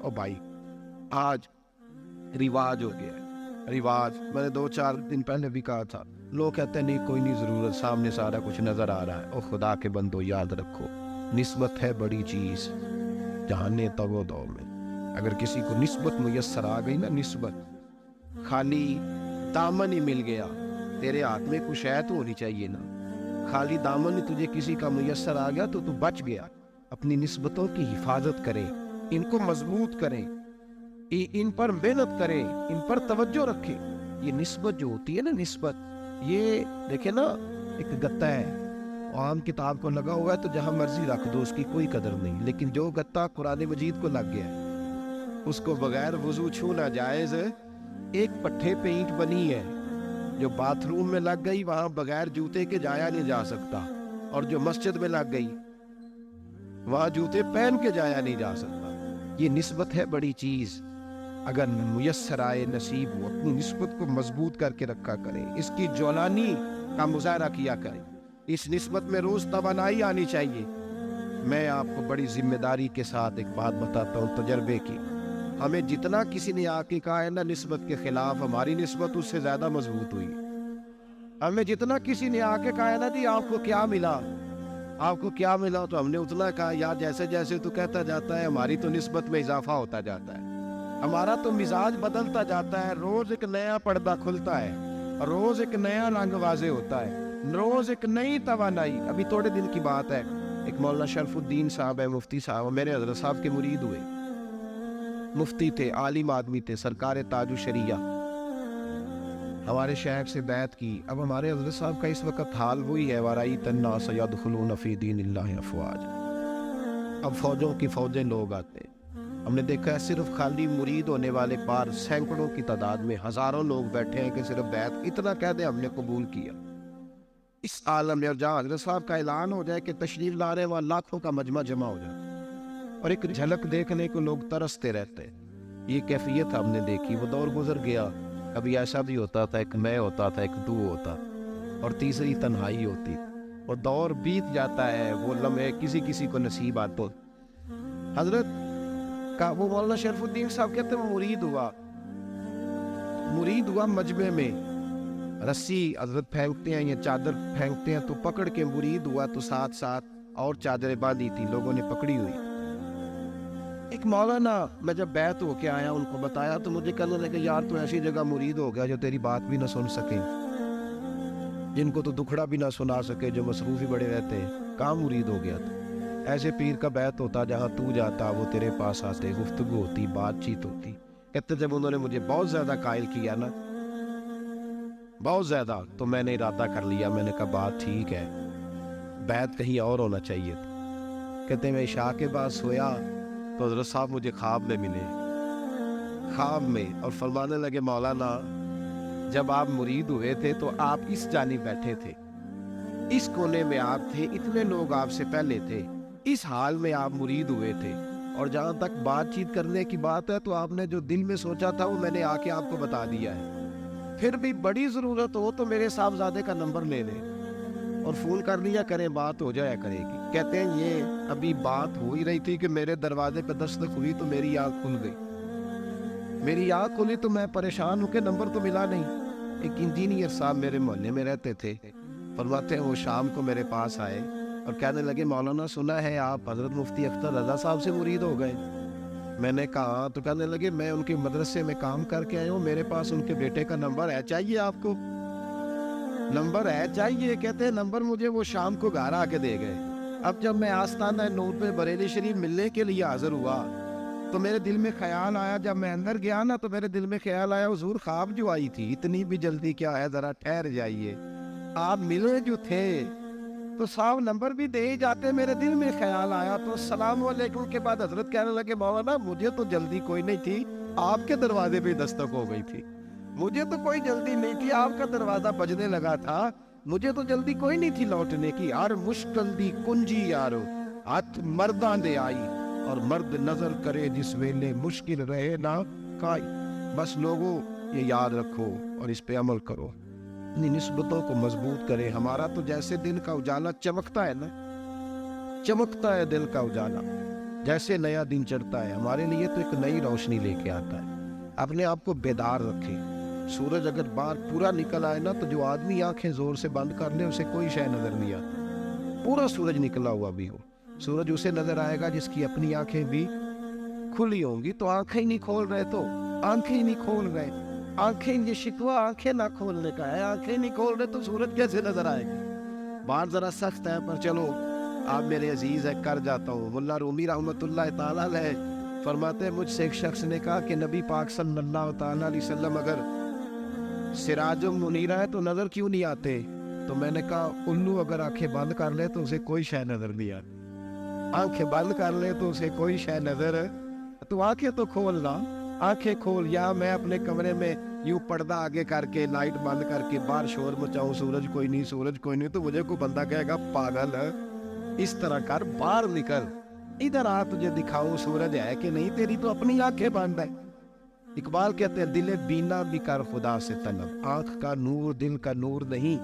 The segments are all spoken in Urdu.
اور بھائی آج رواج ہو گیا ہے، رواج میں نے 2-4 دن پہلے بھی کہا تھا، لوگ کہتے ہیں نہیں کوئی نہیں ضرورت، سامنے سارا کچھ نظر آ رہا ہے۔ اور خدا کے بندو یاد رکھو، نسبت ہے بڑی چیز، جہانے تو دو میں اگر کسی کو نسبت میسر آ گئی نا، نسبت خالی دامن ہی مل گیا، تیرے ہاتھ میں کچھ ہے تو ہونی چاہیے نا، خالی دامن ہی تجھے کسی کا میسر آ گیا تو بچ گیا۔ اپنی نسبتوں کی حفاظت کریں، ان کو مضبوط کریں، ان پر محنت کریں، ان پر توجہ رکھیں۔ یہ نسبت جو ہوتی ہے نا، نسبت، یہ دیکھیں نا، ایک گتا ہے عام کتاب کو لگا ہوا ہے تو جہاں مرضی رکھ دو، اس کی کوئی قدر نہیں، لیکن جو گتا قرآن مجید کو لگ گیا ہے اس کو بغیر وضو چھونا جائز ہے۔ ایک پٹھے پہ اینٹ بنی ہے جو باتھ روم میں لگ گئی، وہاں بغیر جوتے کے جایا نہیں جا سکتا، اور جو مسجد میں لگ گئی وہاں جوتے پہن کے جایا نہیں جا سکتا۔ یہ نسبت ہے بڑی چیز، اگر میسر آئے نصیب ہو، اپنی نسبت کو مضبوط کر کے رکھا کریں، اس کی جولانی کا مظاہرہ کیا کریں، اس نسبت میں روز توانائی آنی چاہیے۔ میں آپ کو بڑی ذمہ داری کے ساتھ ایک بات بتاتا ہوں تجربے کی، ہمیں جتنا کسی نے آ کے کہا ہے نا نسبت کے خلاف، ہماری نسبت اس سے زیادہ مضبوط ہوئی۔ ہمیں جتنا کسی نے آ کے کہا ہے نا جی آپ کو کیا ملا، آپ کو کیا ملا، تو ہم نے اتنا کہا یا جیسے جیسے تو کہتا جاتا ہے ہماری تو نسبت میں اضافہ ہوتا جاتا ہے، ہمارا تو مزاج بدلتا جاتا ہے، روز ایک نیا پردہ کھلتا ہے، روز ایک نیا رنگ واضح ہوتا ہے، روز ایک نئی توانائی۔ ابھی تھوڑے دن کی بات ہے، ایک مولانا شرف الدین صاحب ہے، مفتی صاحب، میرے حضرت صاحب کے مرید ہوئے، مفتی تھے، عالم آدمی تھے، سرکار تاج الشریعہ، ہمارے شہر سے بیعت کی۔ اب ہمارے حضرت صاحب کا اس وقت حال وہی ہے، وَرَأَيْتَ النَّاسَ يَدْخُلُونَ فِي دِينِ اللَّهِ أَفْوَاجًا، اب فوجوں کی فوجیں لوگ آتے ہیں۔ ہم نے دیکھا ہے صرف خالی مرید ہونے والے پار سینکڑوں کی تعداد میں ہزاروں لوگ بیٹھے ہیں کہ صرف بیعت اتنا کہہ دیں ہم نے قبول کیا۔ اس عالم میں جہاں حضرت صاحب کا اعلان ہو جائے کہ تشریف لا رہے ہیں، وہاں لاکھوں کا مجمع جمع ہو جاتا ہے، اور ایک جھلک دیکھنے کو لوگ ترستے رہتے ہیں۔ یہ کیفیت ہم نے دیکھی، وہ دور گزر گیا، کبھی ایسا بھی ہوتا تھا، ایک میں ہوتا تھا، ایک تو ہوتا، اور تیسری تنہائی ہوتی، اور دور بیت جاتا ہے، وہ لمحے کسی کسی کو نصیب آتے۔ حضرت کا وہ مولانا شرف الدین صاحب کہتے ہیں مرید ہوا مجمع میں، رسی حضرت پھینکتے ہیں یا چادر پھینکتے ہیں تو پکڑ کے مرید ہوا، تو ساتھ ساتھ اور چادریں باندھی تھی، لوگوں نے پکڑی ہوئی۔ ایک مولانا، میں جب بیعت ہو کے آیا ان کو بتایا تو مجھے کہنے لگے یار تو ایسی جگہ مرید ہو گیا جو تیری بات بھی نہ سن سکے، جن کو تو دکھڑا بھی نہ سنا سکے، جو مصروف ہی بڑے رہتے ہیں، کہاں مرید ہو گیا تھا؟ ایسے پیر کا بیعت ہوتا جہاں تو جاتا، وہ تیرے پاس آتے، گفتگو ہوتی، بات چیت ہوتی۔ کہتے جب انہوں نے مجھے بہت زیادہ قائل کیا نا، بہت زیادہ، تو میں نے ارادہ کر لیا، میں نے کہا بات ٹھیک ہے، بیعت کہیں اور ہونا چاہیے تھا۔ کہتے ہیں میں عشاء کے بعد سویا تو حضرت صاحب مجھے خواب میں ملے، خواب میں، اور فرمانے لگے مولانا جب آپ مرید ہوئے تھے تو آپ اس جانب بیٹھے تھے، اس کونے میں آپ تھے، اتنے لوگ آپ سے پہلے تھے، اس حال میں آپ مرید ہوئے تھے، اور جہاں تک بات چیت کرنے کی بات ہے تو آپ نے جو دل میں سوچا تھا وہ میں نے آ کے آپ کو بتا دیا ہے، پھر بھی بڑی ضرورت ہو تو میرے صاحبزادے کا نمبر لے لیں اور فون کر لیا کریں، بات ہو جایا کرے گی۔ کہتے ہیں یہ ابھی بات ہو ہی رہی تھی کہ میرے دروازے پہ دستک ہوئی تو میری آنکھ کھل گئی، میری آنکھ کھلی تو میں پریشان ہوں کہ نمبر تو ملا نہیں۔ ایک انجینئر صاحب میرے محلے میں رہتے تھے، فرماتے ہیں وہ شام کو میرے پاس آئے اور کہنے لگے مولانا سنا ہے آپ حضرت مفتی اختر رضا صاحب سے مرید ہو گئے؟ میں نے کہا، تو کہنے لگے میں ان کے مدرسے میں کام کر کے آیا ہوں، میرے پاس ان کے بیٹے کا نمبر ہے، چاہیے آپ کو؟ نمبر ہے چاہیے؟ کہتے ہیں نمبر مجھے وہ شام کو گھر آ کے دے گئے۔ اب جب میں آستانہ نور پہ بریلی شریف ملنے کے لیے حاضر ہوا تو میرے دل میں خیال آیا، جب میں اندر گیا نا تو میرے دل میں خیال آیا حضور خواب جو آئی تھی اتنی بھی جلدی کیا ہے، ذرا ٹھہر جائیے، آپ ملے جو تھے تو صاحب نمبر بھی دے ہی جاتے۔ میرے دل میں خیال آیا تو السلام علیکم کے بعد حضرت کہنے لگے مولانا مجھے تو جلدی کوئی نہیں تھی، آپ کے دروازے پہ دستک ہو گئی تھی، مجھے تو کوئی جلدی نہیں تھی، آپ کا دروازہ بجنے لگا تھا، مجھے تو جلدی کوئی نہیں تھی لوٹنے کی۔ ہر مشکل دی کنجی یارو ہاتھ مرداں دے آئی، اور مرد نظر کرے جس ویلے مشکل رہے نہ کائی۔ بس لوگوں یہ یاد رکھو اور اس پہ عمل کرو، اپنی نسبتوں کو مضبوط کرے۔ ہمارا تو جیسے دل کا اجالا چمکتا ہے نا، چمکتا ہے دل کا اجالا، جیسے نیا دن چڑھتا ہے ہمارے لیے تو ایک نئی روشنی لے کے آتا ہے. اپنے آپ کو بیدار رکھے. سورج اگر باہر پورا نکل آئے نا تو جو آدمی آنکھیں زور سے بند کر لے اسے کوئی شے نظر نہیں آتی. پورا سورج نکلا ہوا بھی ہو, سورج اسے نظر آئے گا جس کی اپنی آنکھیں بھی کھلی ہوں گی. تو آنکھیں ہی نہیں کھول رہے, تو آنکھیں ہی نہیں کھول رہے, آنکھیں یہ شکوہ آنکھیں نہ کھولنے کا ہے. آنکھیں نہیں کھول رہے تو سورج کیسے نظر آئے گا؟ بات ذرا سخت ہے پر چلو آپ میرے عزیز ہے کر جاتا ہوں. ملا رومی رحمۃ اللہ تعالیٰ علیہ فرماتے ہیں مجھ سے ایک شخص نے کہا کہ نبی پاک صلی اللہ تعالیٰ علیہ وسلم اگر سراج منیرہ ہے تو نظر کیوں نہیں آتے؟ تو میں نے کہا الو اگر آنکھیں بند کر لے تو اسے کوئی شے نظر نہیں آتی. آنکھیں بند کر لے تو اسے کوئی شے نظر, تو آنکھیں تو کھولنا, آنکھیں کھول. یا میں اپنے کمرے میں یوں پردہ آگے کر کے لائٹ بند کر کے باہر شور مچاؤں, سورج کوئی نہیں, سورج کوئی نہیں, تو مجھے کوئی بندہ کہے گا پاگل ہے. اس طرح کر, باہر نکل, ادھر آ تجھے دکھاؤں سورج ہے کہ نہیں, تیری تو اپنی آنکھیں بند ہے. اقبال کہتے ہیں دل بینا بھی کر خدا سے طلب, آنکھ کا نور دل کا نور نہیں,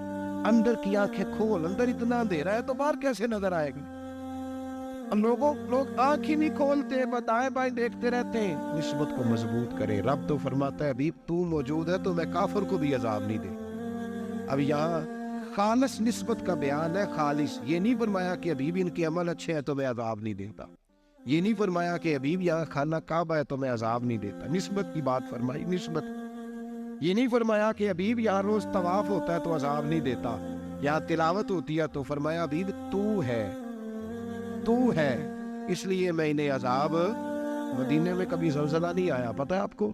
اندر کی آنکھیں کھول. اندر اتنا اندھیرا ہے تو باہر کیسے نظر آئے گا؟ لوگ آنکھ ہی نہیں کھولتے, بتائے بھائی دیکھتے رہتے ہیں. نسبت کو مضبوط کرے. رب تو فرماتا ہے حبیب تو موجود ہے تو میں کافر کو بھی عذاب نہیں دے. اب یہاں خالص نسبت کا بیان ہے, خالص. یہ نہیں فرمایا کہ حبیب ان کے عمل اچھے ہیں تو میں عذاب نہیں دیتا. یہ نہیں فرمایا کہ حبیب یہاں خانہ کعبہ ہے تو میں عذاب نہیں دیتا. نسبت کی بات فرمائی, نسبت. یہ نہیں فرمایا کہ حبیب یہاں روز طواف ہوتا ہے تو عذاب نہیں دیتا, یہاں تلاوت ہوتی ہے تو فرمایا حبیب تو ہے اس لیے میں انہیں عذاب. مدینے میں کبھی زلزلہ نہیں آیا, پتہ ہے آپ کو؟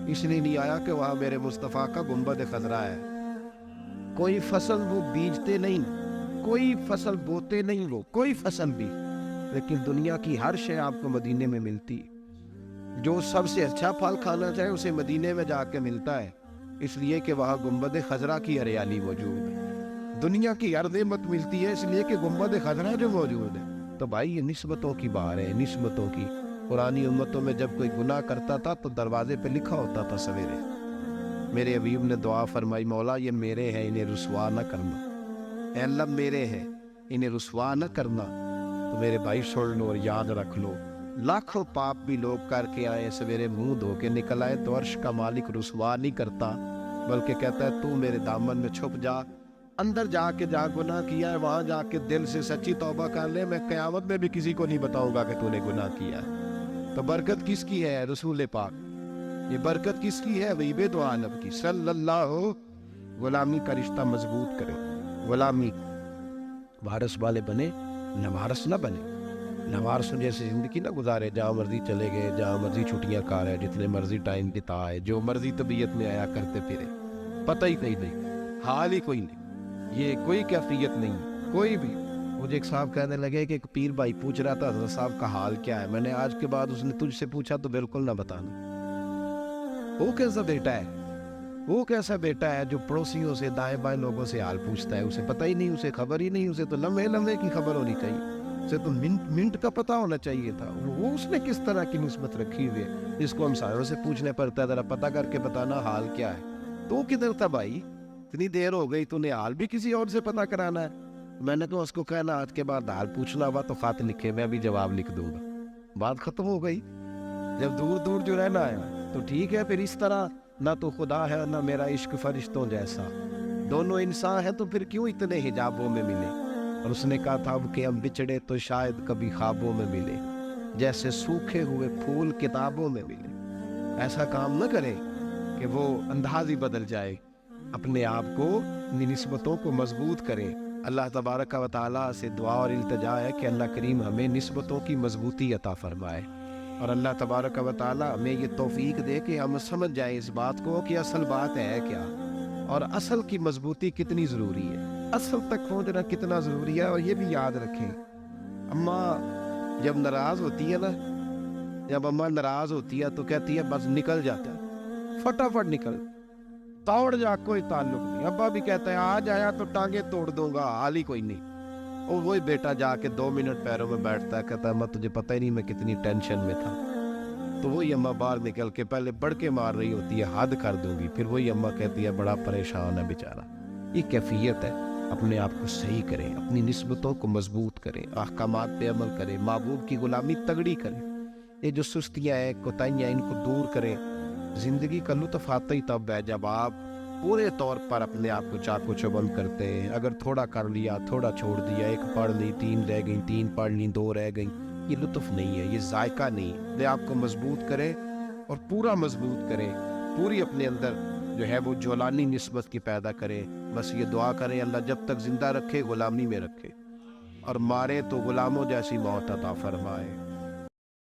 اس لیے نہیں آیا کہ وہاں میرے مصطفیٰ کا گنبد خضرا ہے. کوئی فصل وہ بیجتے نہیں, کوئی فصل بوتے نہیں, وہ کوئی فصل بھی, لیکن دنیا کی ہر شے آپ کو مدینے میں ملتی. جو سب سے اچھا پھل کھانا چاہے اسے مدینے میں جا کے ملتا ہے, اس لیے کہ وہاں گنبد خضرا کی ہریالی موجود ہے. دنیا کی ہر نعمت ملتی ہے اس لیے کہ گنبد خضرا جو موجود ہے. تو بھائی یہ نسبتوں کی بات ہے, نسبتوں کی. پرانی امتوں میں جب کوئی گناہ کرتا تھا تو دروازے پہ لکھا ہوتا تھا سویرے. میرے حبیب نے دعا فرمائی مولا یہ میرے ہیں انہیں رسوا نہ کرنا, اے اللہ میرے ہیں انہیں رسوا نہ کرنا. تو میرے بھائی سن لو اور یاد رکھ لو, لاکھوں پاپ بھی لوگ کر کے آئے, سویرے منہ دھو کے نکل آئے تو عرش کا مالک رسوا نہیں کرتا, بلکہ کہتا ہے تو میرے دامن میں چھپ جا, اندر جا کے جا گناہ کیا ہے وہاں جا کے دل سے سچی توبہ کر لے, میں قیامت میں بھی کسی کو نہیں بتاؤں گا کہ تو نے گناہ کیا ہے. تو برکت کس کی ہے؟ رسول پاک. یہ برکت کس کی ہے؟ حبیب دو عالم کی صلی اللہ. غلامی کا رشتہ مضبوط کرے, غلامی وارث والے بنے, نوارث نہ بنے. نوارث جیسے زندگی نہ گزارے, جہاں مرضی چلے گئے, جہاں مرضی چھٹیاں کھا رہے, جتنے مرضی ٹائم بتائے, جو مرضی طبیعت میں آیا کرتے پھرے, پتہ ہی نہیں, حال ہی کوئی نہیں. یہ کوئی کیفیت نہیں کوئی بھی. مجھے ایک صاحب کہنے لگے کہ ایک پیر بھائی پوچھ رہا تھا حضرت صاحب کا حال کیا ہے. میں نے آج کے بعد اس نے تجھ سے پوچھا تو بالکل نہ بتانا. وہ کیسا بیٹا ہے, وہ کیسا بیٹا ہے جو پڑوسیوں سے دائیں بائیں لوگوں سے حال پوچھتا ہے؟ اسے پتہ ہی نہیں, اسے خبر ہی نہیں. اسے تو لمحے کی خبر ہونی چاہیے, اسے تو منٹ کا پتہ ہونا چاہیے تھا. وہ اس نے کس طرح کی نسبت رکھی ہوئی ہے جس کو ہم ساروں سے پوچھنے پڑتا ہے ذرا پتہ کر کے بتانا حال کیا ہے. تو کدھر تھا بھائی, اتنی دیر ہو گئی, تو نے حال بھی کسی اور سے پتہ کرانا ہے. میں نے تو اس کو کہنا آج کے بعد حال پوچھنا ہوا تو خط لکھے, میں بھی جواب لکھ دوں گا, بات ختم ہو گئی. جب دور دور جو رہنا ہے تو ٹھیک ہے, پھر اس طرح نہ تو خدا ہے نہ میرا عشق فرشتوں جیسا, دونوں انسان ہیں تو پھر کیوں اتنے حجابوں میں ملے. اور اس نے کہا تھا کہ ہم بچھڑے تو شاید کبھی خوابوں میں ملے, جیسے سوکھے ہوئے پھول کتابوں میں ملے. ایسا کام نہ کرے کہ وہ انداز ہی بدل جائے. اپنے آپ کو نسبتوں کو مضبوط کریں. اللہ تبارک و تعالیٰ سے دعا اور التجا ہے کہ اللہ کریم ہمیں نسبتوں کی مضبوطی عطا فرمائے, اور اللہ تبارک و تعالیٰ ہمیں یہ توفیق دے کہ ہم سمجھ جائیں اس بات کو کہ اصل بات ہے کیا, اور اصل کی مضبوطی کتنی ضروری ہے, اصل تک پہنچنا کتنا ضروری ہے. اور یہ بھی یاد رکھیں, اماں جب ناراض ہوتی ہے نا, جب اماں ناراض ہوتی ہے تو کہتی ہے بس نکل جاتا ہے, فٹافٹ نکل, توڑ جا, کوئی تعلق نہیں. ابا بھی کہتا ہے آج آیا تو ٹانگیں توڑ دوں گا, حال ہی کوئی نہیں. اور وہی بیٹا جا کے 2 منٹ پیروں میں بیٹھتا ہے, کہتا ہے اماں تجھے پتہ ہی نہیں میں کتنی ٹینشن میں تھا. تو وہی اماں باہر نکل کے پہلے بڑھ کے مار رہی ہوتی ہے حد کر دوں گی, پھر وہی اماں کہتی ہے بڑا پریشان ہے بیچارہ. یہ کیفیت ہے, اپنے آپ کو صحیح کریں، اپنی نسبتوں کو مضبوط کریں، احکامات پہ عمل کریں، محبوب کی غلامی تگڑی کریں، یہ جو سستیاں ہیں کوتاہیاں ان کو دور کریں۔ زندگی کا لطف آتا ہی تب ہے جب آپ پورے طور پر اپنے آپ کو چاق و چوبند کرتے ہیں۔ اگر تھوڑا کر لیا، تھوڑا چھوڑ دیا، ایک پڑھ لی، 3 رہ گئیں، 3 پڑھ لی، 2 رہ گئیں، یہ لطف نہیں ہے، یہ ذائقہ نہیں ہے۔ اپنے آپ کو مضبوط کریں اور پورا مضبوط کریں، پوری اپنے اندر جو ہے وہ جولانی نسبت کی پیدا کریں۔ بس یہ دعا کریں اللہ جب تک زندہ رکھے غلامی میں رکھے، اور مارے تو غلاموں جیسی موت عطا فرمائے۔